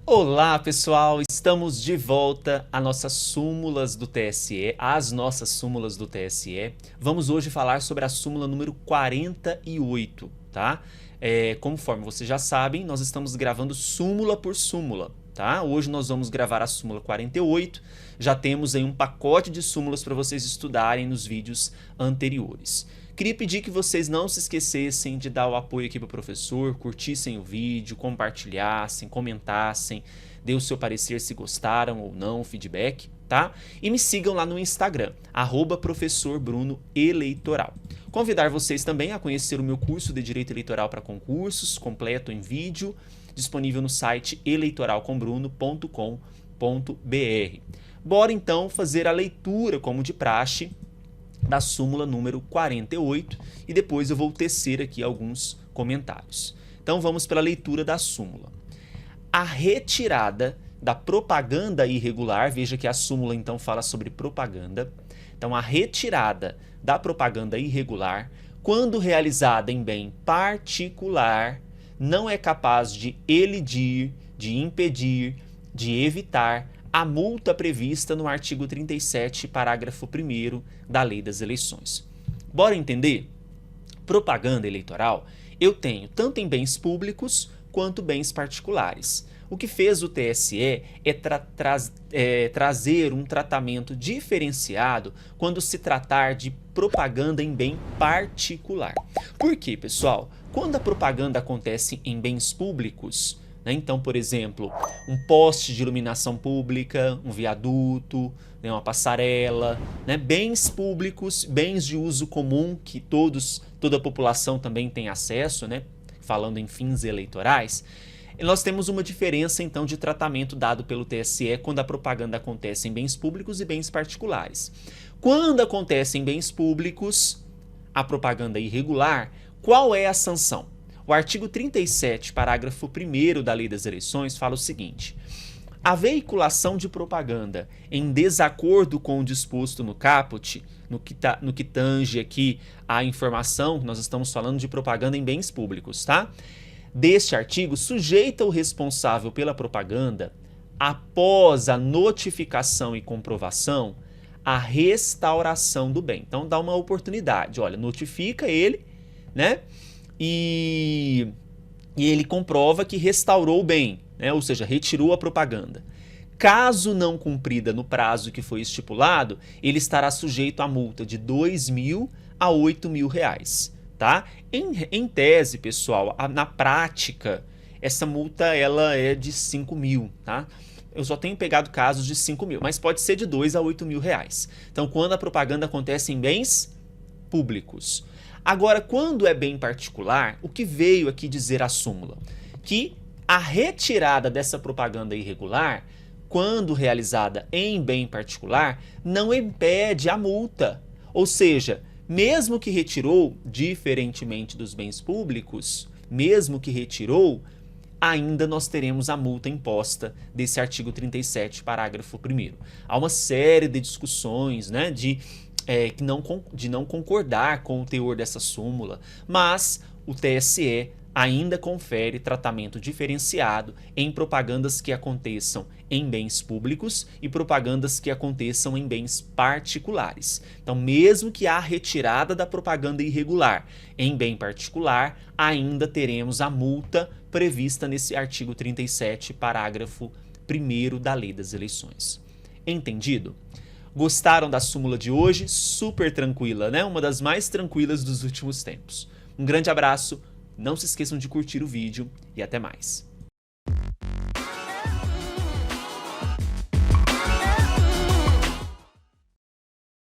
Olá, pessoal! Estamos de volta às nossas súmulas do TSE. Vamos hoje falar sobre a súmula número 48, tá? Conforme vocês já sabem, nós estamos gravando súmula por súmula, tá? Hoje nós vamos gravar a súmula 48. Já temos aí um pacote de súmulas para vocês estudarem nos vídeos anteriores. Queria pedir que vocês não se esquecessem de dar o apoio aqui para o professor, curtissem o vídeo, compartilhassem, comentassem, dê o seu parecer se gostaram ou não, o feedback, tá? E me sigam lá no Instagram, @professorbrunoeleitoral. Convidar vocês também a conhecer o meu curso de Direito Eleitoral para concursos, completo em vídeo, disponível no site eleitoralcombruno.com.br. Bora então fazer a leitura, como de praxe, da súmula número 48 e depois eu vou tecer aqui alguns comentários. Então vamos para a leitura da súmula. A retirada da propaganda irregular, veja que a súmula então fala sobre propaganda. Então a retirada da propaganda irregular, quando realizada em bem particular, não é capaz de elidir, de impedir, de evitar a multa prevista no artigo 37, parágrafo 1º da Lei das Eleições. Bora entender? Propaganda eleitoral eu tenho tanto em bens públicos quanto bens particulares. O que fez o TSE é trazer um tratamento diferenciado quando se tratar de propaganda em bem particular. Por quê, pessoal? Quando a propaganda acontece em bens públicos, então, por exemplo, um poste de iluminação pública, um viaduto, uma passarela, bens públicos, bens de uso comum que toda a população também tem acesso, falando em fins eleitorais, nós temos uma diferença então de tratamento dado pelo TSE quando a propaganda acontece em bens públicos e bens particulares. Quando acontece em bens públicos, a propaganda irregular, qual é a sanção? O artigo 37, parágrafo 1º da Lei das Eleições fala o seguinte: a veiculação de propaganda em desacordo com o disposto no caput, no que tange aqui a informação, nós estamos falando de propaganda em bens públicos, tá? Deste artigo, sujeita o responsável pela propaganda, após a notificação e comprovação, a restauração do bem. Então dá uma oportunidade, olha, notifica ele, E ele comprova que restaurou o bem, ou seja, retirou a propaganda. Caso não cumprida no prazo que foi estipulado, ele estará sujeito a multa de R$ 2.000 a R$ 8.000, tá? Em tese, pessoal, na prática, essa multa ela é de R$ 5.000, tá? Eu só tenho pegado casos de R$ 5.000, mas pode ser de R$ 2.000 a R$ 8.000. Então, quando a propaganda acontece em bens públicos. Agora, quando é bem particular, o que veio aqui dizer a súmula? Que a retirada dessa propaganda irregular, quando realizada em bem particular, não impede a multa. Ou seja, mesmo que retirou, diferentemente dos bens públicos, mesmo que retirou, ainda nós teremos a multa imposta desse artigo 37, parágrafo 1º. Há uma série de discussões, de não concordar com o teor dessa súmula, mas o TSE ainda confere tratamento diferenciado em propagandas que aconteçam em bens públicos e propagandas que aconteçam em bens particulares. Então, mesmo que a retirada da propaganda irregular em bem particular, ainda teremos a multa prevista nesse artigo 37, parágrafo 1º da Lei das Eleições. Entendido? Gostaram da súmula de hoje? Super tranquila, Uma das mais tranquilas dos últimos tempos. Um grande abraço, não se esqueçam de curtir o vídeo e até mais.